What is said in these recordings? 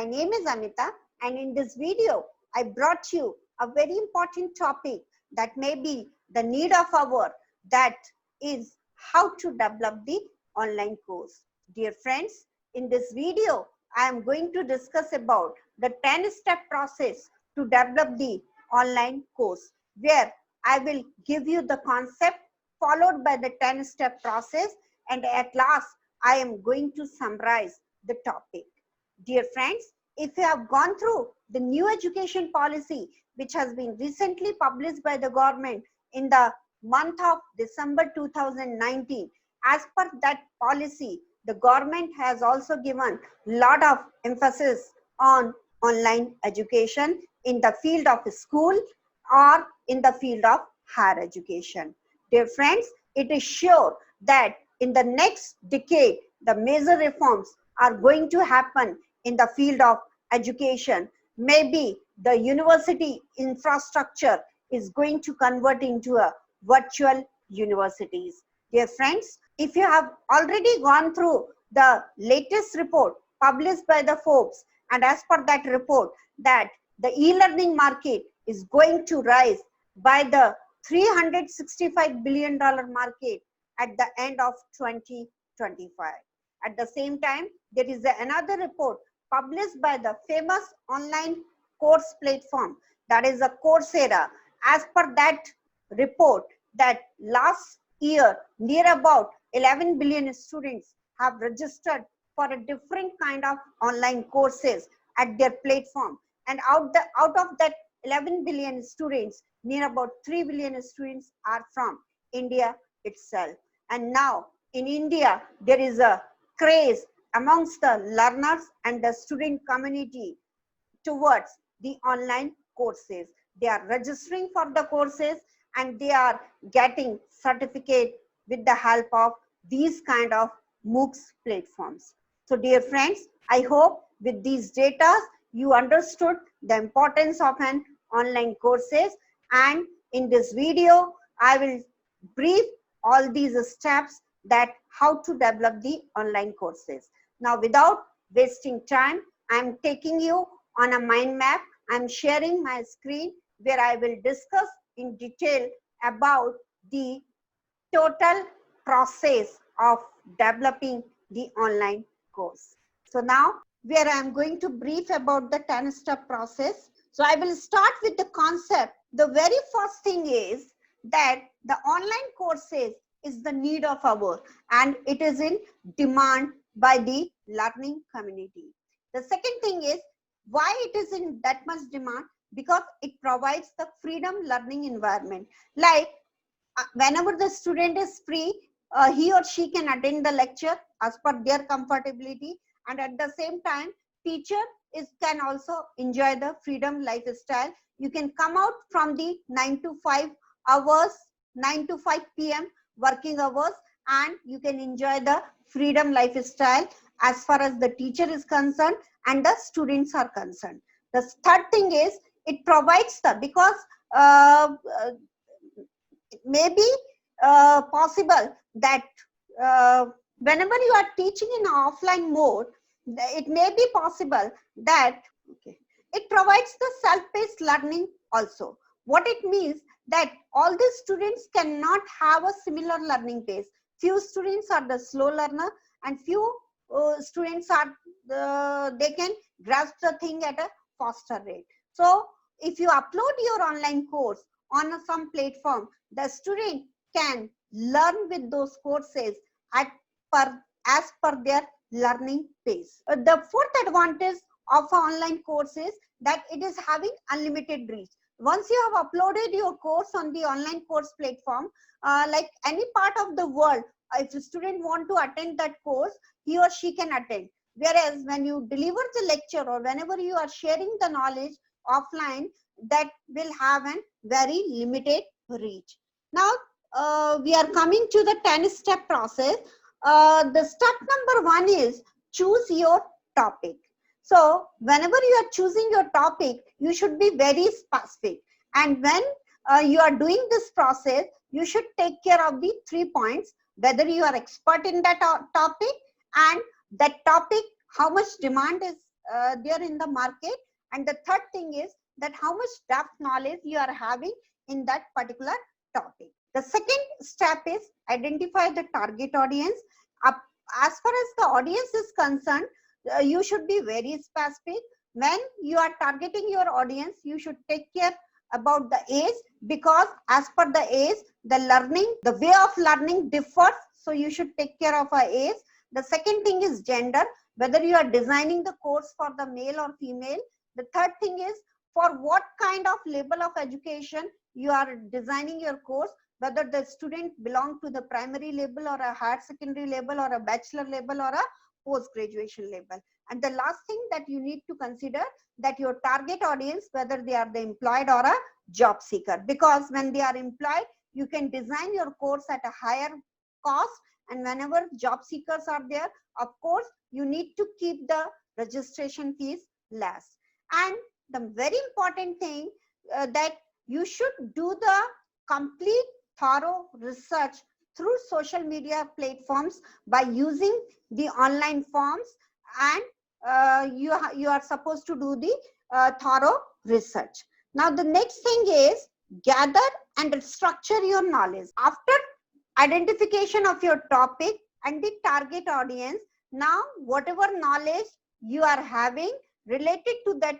My name is Amita, and in this video, I brought you a very important topic that may be the need of our, that is how to develop the online course. Dear friends, in this video, I am going to discuss about the 10-step process to develop the online course, where I will give you the concept followed by the 10-step process, and at last, I am going to summarize the topic. Dear friends, if you have gone through the new education policy, which has been recently published by the government in the month of December 2019, as per that policy, the government has also given a lot of emphasis on online education in the field of school or in the field of higher education. Dear friends, it is sure that in the next decade, the major reforms are going to happen in the field of education. Maybe the university infrastructure is going to convert into a virtual universities. Dear friends, if you have already gone through the latest report published by the Forbes, and as per that report, that the e-learning market is going to rise by the $365 billion market at the end of 2025. At the same time, there is another report published by the famous online course platform, that is a Coursera. As per that report, that last year near about 11 billion students have registered for a different kind of online courses at their platform, and out of that 11 billion students, near about 3 billion students are from India itself. And now in India, there is a craze amongst the learners and the student community towards the online courses. They are registering for the courses and they are getting certificate with the help of these kind of MOOCs platforms. So dear friends, I hope with these data you understood the importance of an online courses, and in this video I will brief all these steps that how to develop the online courses. Now, without wasting time, I am taking you on a mind map. I am sharing my screen where I will discuss in detail about the total process of developing the online course. So now, where I am going to brief about the 10-step process. So I will start with the concept. The very first thing is that the online courses is the need of our, and it is in demand by the learning community. The second thing is why it is in that much demand, because it provides the freedom learning environment. Like whenever the student is free, he or she can attend the lecture as per their comfortability, and at the same time teacher can also enjoy the freedom lifestyle. You can come out from the 9 to 5 hours, 9 to 5 p.m. working hours, and you can enjoy the freedom lifestyle as far as the teacher is concerned and the students are concerned. The third thing is it provides the, because it may be possible that whenever you are teaching in offline mode, it may be possible that it provides the self-paced learning also. What it means that all the students cannot have a similar learning pace. Few students are the slow learner and few students are they can grasp the thing at a faster rate. So if you upload your online course on some platform, the student can learn with those courses as per their learning pace. The fourth advantage of an online course is that it is having unlimited reach. Once you have uploaded your course on the online course platform, like any part of the world, if a student want to attend that course, he or she can attend. Whereas when you deliver the lecture or whenever you are sharing the knowledge offline, that will have a very limited reach. Now, we are coming to the 10-step process. The step number 1 is choose your topic. So whenever you are choosing your topic, you should be very specific. And when you are doing this process, you should take care of the 3 points, whether you are expert in that topic and that topic, how much demand is there in the market. And the third thing is that how much depth knowledge you are having in that particular topic. The second step is identify the target audience. As far as the audience is concerned, you should be very specific. When you are targeting your audience, you should take care about the age, because as per the age, the way of learning differs. So you should take care of our age. The second thing is gender, whether you are designing the course for the male or female. The third thing is for what kind of level of education you are designing your course, whether the student belong to the primary level or a higher secondary level or a bachelor level or a post graduation level. And the last thing that you need to consider, that your target audience, whether they are the employed or a job seeker, because when they are employed, you can design your course at a higher cost, and whenever job seekers are there, of course you need to keep the registration fees less. And the very important thing, that you should do the complete thorough research through social media platforms by using the online forms, and you are supposed to do the thorough research. Now the next thing is gather and structure your knowledge. After identification of your topic and the target audience, now whatever knowledge you are having related to that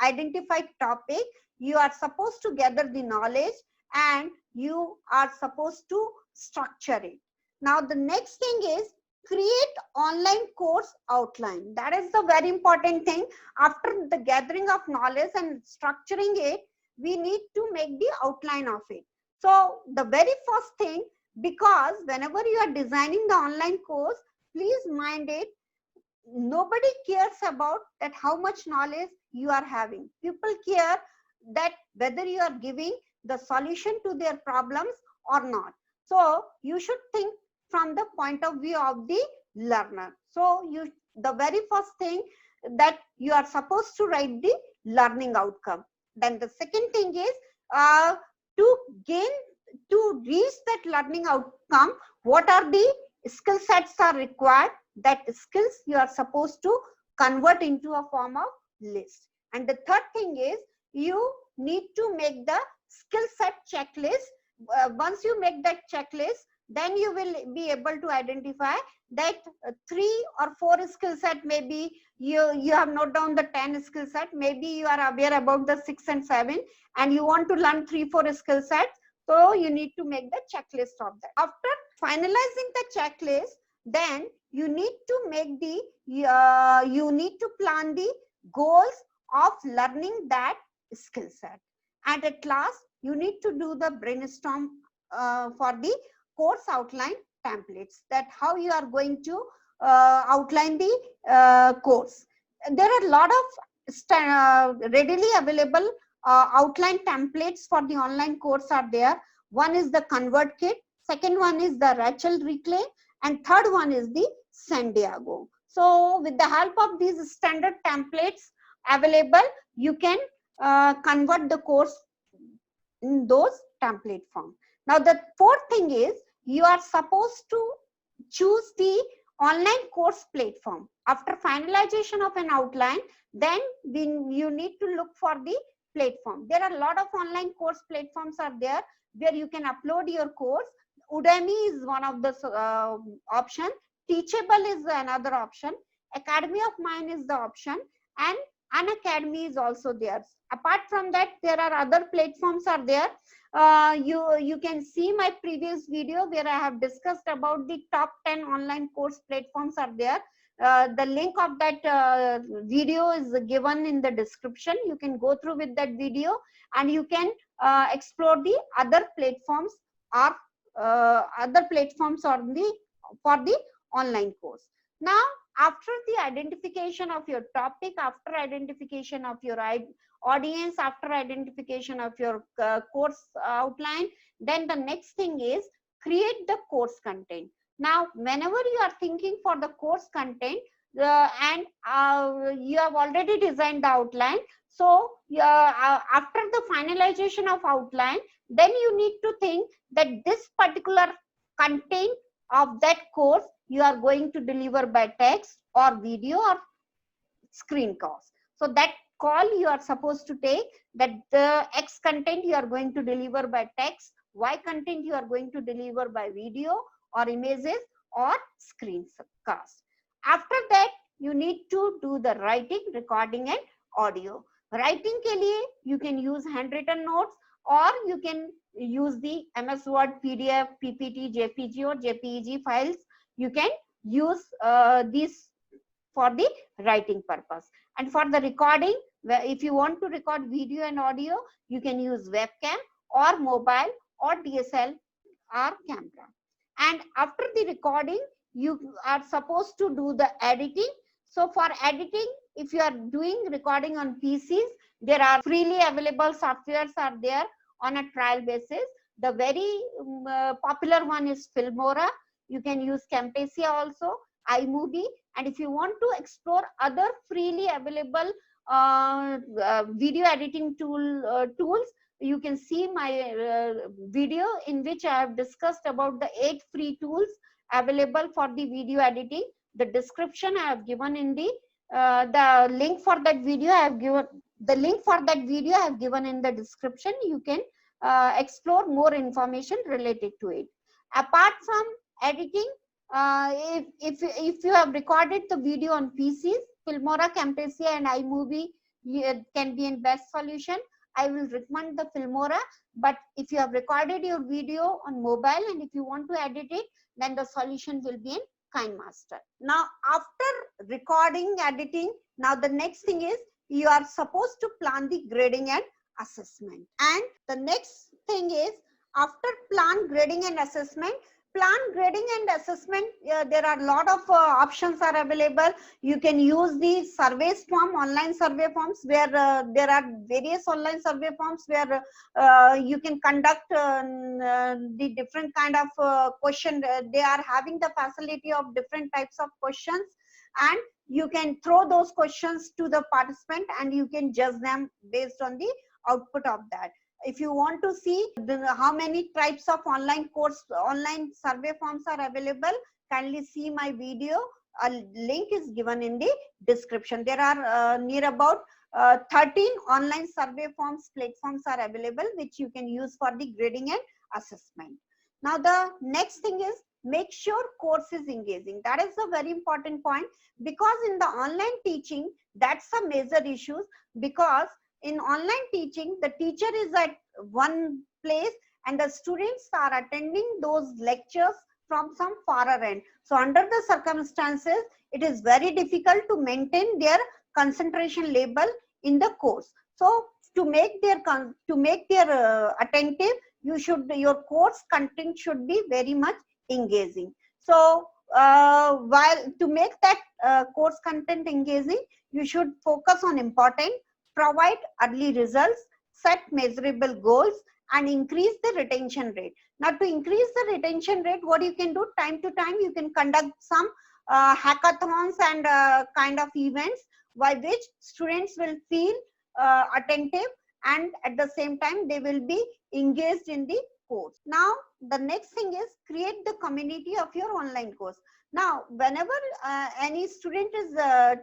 identified topic, you are supposed to gather the knowledge and you are supposed to structure it. Now the next thing is create online course outline. That is the very important thing. After the gathering of knowledge and structuring it, we need to make the outline of it. So the very first thing, because whenever you are designing the online course, please mind it, nobody cares about that how much knowledge you are having. People care that whether you are giving the solution to their problems or not. So you should think from the point of view of the learner. So the very first thing, that you are supposed to write the learning outcome. Then the second thing is to reach that learning outcome, what are the skill sets are required. That skills you are supposed to convert into a form of list. And the third thing is you need to make the skill set checklist. Once you make that checklist, then you will be able to identify that 3 or 4 skill set. Maybe you have noted down the 10 skill set, maybe you are aware about the 6 and 7, and you want to learn 3-4 skill sets. So you need to make the checklist of that. After finalizing the checklist, then you need to make the you need to plan the goals of learning that skill set. And at last, you need to do the brainstorm for the course outline templates, that how you are going to outline the course. There are a lot of readily available outline templates for the online course are there. One is the Convert Kit, second one is the Rachel Reclaim, and third one is the San Diego. So with the help of these standard templates available, you can convert the course in those template form. Now the fourth thing is you are supposed to choose the online course platform. After finalization of an outline, then you need to look for the platform. There are a lot of online course platforms are there where you can upload your course. Udemy is one of the option. Teachable is another option. Academy of Mine is the option, and Unacademy is also there. Apart from that, there are other platforms are there. You can see my previous video where I have discussed about the top 10 online course platforms are there. The link of that video is given in the description. You can go through with that video and you can explore the other platforms or other platforms on for the online course. Now, after the identification of your topic, after identification of your audience, after identification of your course outline, then the next thing is create the course content. Now, whenever you are thinking for the course content and you have already designed the outline, so after the finalization of outline, then you need to think that this particular content of that course you are going to deliver by text or video or screen calls. So that call you are supposed to take, that the X content you are going to deliver by text, Y content you are going to deliver by video or images or screencast. After that, you need to do the writing, recording and audio. Writing के लिए you can use handwritten notes or you can use the MS Word, PDF, PPT, JPG or JPEG files. You can use these for the writing purpose. And for the recording, if you want to record video and audio, you can use webcam or mobile or DSLR camera. And after the recording, you are supposed to do the editing. So for editing, if you are doing recording on PCs, there are freely available softwares are there on a trial basis. The very popular one is Filmora. You can use Camtasia also, iMovie. And if you want to explore other freely available video editing tools, you can see my video in which I have discussed about the 8 free tools available for the video editing. The description I have given in the link for that video I have given. The link for that video I have given in the description. You can explore more information related to it. Apart from editing, if you have recorded the video on PCs, Filmora, Camtasia and iMovie can be in best solution. I will recommend the Filmora, but if you have recorded your video on mobile and if you want to edit it, then the solution will be in KineMaster. Now, after recording, editing, now the next thing is you are supposed to plan the grading and assessment. And the next thing is, after plan grading and assessment, there are a lot of options are available. You can use the surveys form, online survey forms, where there are various online survey forms where you can conduct the different kind of question. They are having the facility of different types of questions, and you can throw those questions to the participant and you can judge them based on the output of that. If you want to see how many types of online survey forms are available, kindly see my video. A link is given in the description. There are near about 13 online survey forms platforms are available, which you can use for the grading and assessment. Now the next thing is, make sure course is engaging. That is a very important point, because in the online teaching, that's a major issue, because in online teaching, the teacher is at one place and the students are attending those lectures from some farther end. So under the circumstances, it is very difficult to maintain their concentration level in the course. So to make their attentive, your course content should be very much engaging. So while to make that course content engaging, you should focus on important, provide early results, set measurable goals, and increase the retention rate. Now to increase the retention rate, what you can do, time to time you can conduct some hackathons and kind of events by which students will feel attentive, and at the same time they will be engaged in the course. Now the next thing is, create the community of your online course. Now whenever any student is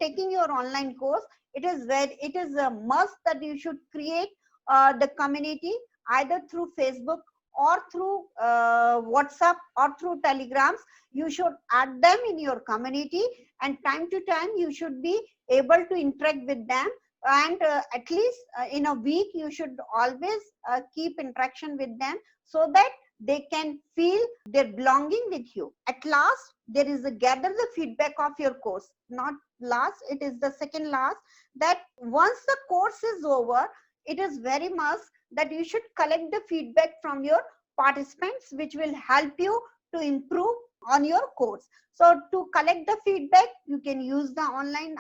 taking your online course, it is a must that you should create the community either through Facebook or through WhatsApp or through Telegrams. You should add them in your community, and time to time you should be able to interact with them, and at least in a week you should always keep interaction with them, so that they can feel their belonging with you. At last, there is a gather the feedback of your course. Not last, it is the second last, that once the course is over, it is very must that you should collect the feedback from your participants, which will help you to improve on your course. So to collect the feedback, you can use the online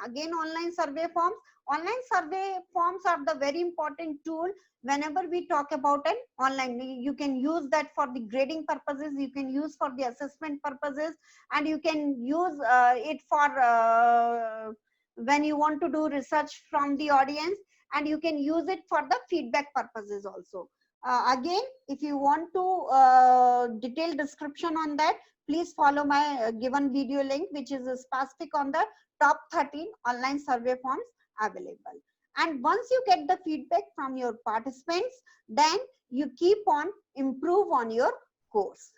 survey forms. Online survey forms are the very important tool whenever we talk about an online. You can use that for the grading purposes, you can use for the assessment purposes, and you can use it for when you want to do research from the audience, and you can use it for the feedback purposes also. Again, if you want to detailed description on that, please follow my given video link, which is specific on the top 13 online survey forms available. And once you get the feedback from your participants, then you keep on improve on your course.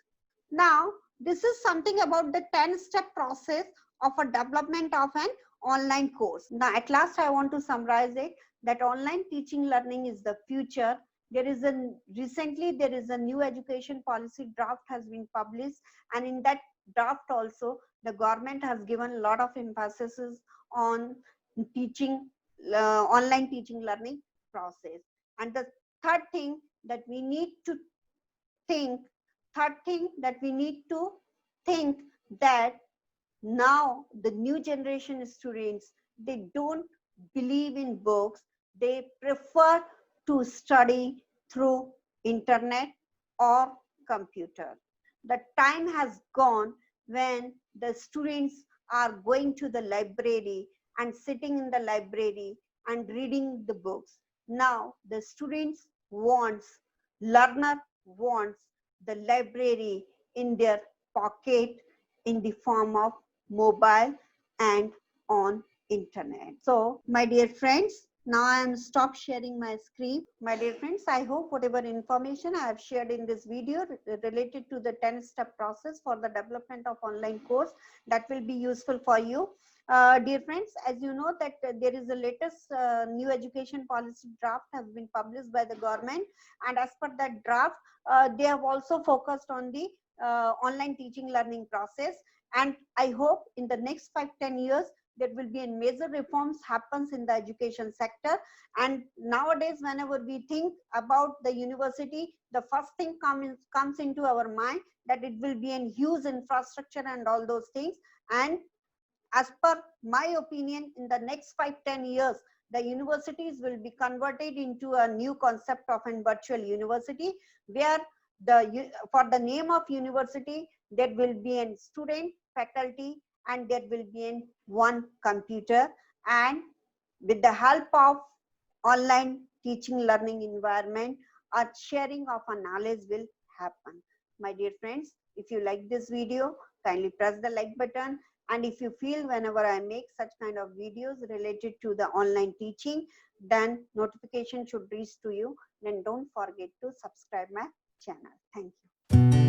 Now, this is something about the 10-step process of a development of an online course. Now, at last, I want to summarize it that online teaching learning is the future. Recently there is a new education policy draft has been published, and in that draft also the government has given a lot of emphasis on teaching online teaching learning process. And the third thing that we need to think third thing that we need to think that now the new generation students, they don't believe in books, they prefer to study through internet or computer. The time has gone when the students are going to the library and sitting in the library and reading the books. Now the students wants, learner wants the library in their pocket in the form of mobile and on internet. So my dear friends, now I am stop sharing my screen. My dear friends, I hope whatever information I have shared in this video related to the 10-step process for the development of online course, that will be useful for you. Dear friends, as you know that there is a latest new education policy draft has been published by the government, and as per that draft, they have also focused on the online teaching learning process. And I hope in the next 5-10 years there will be a major reforms happens in the education sector. And nowadays whenever we think about the university, the first thing comes into our mind that it will be a huge infrastructure and all those things. And as per my opinion, in the next 5-10 years the universities will be converted into a new concept of a virtual university, where for the name of university there will be a student, faculty, and there will be in one computer, and with the help of online teaching learning environment, a sharing of a knowledge will happen. My dear friends, if you like this video, kindly press the like button, and if you feel whenever I make such kind of videos related to the online teaching, then notification should reach to you, then don't forget to subscribe my channel. Thank you.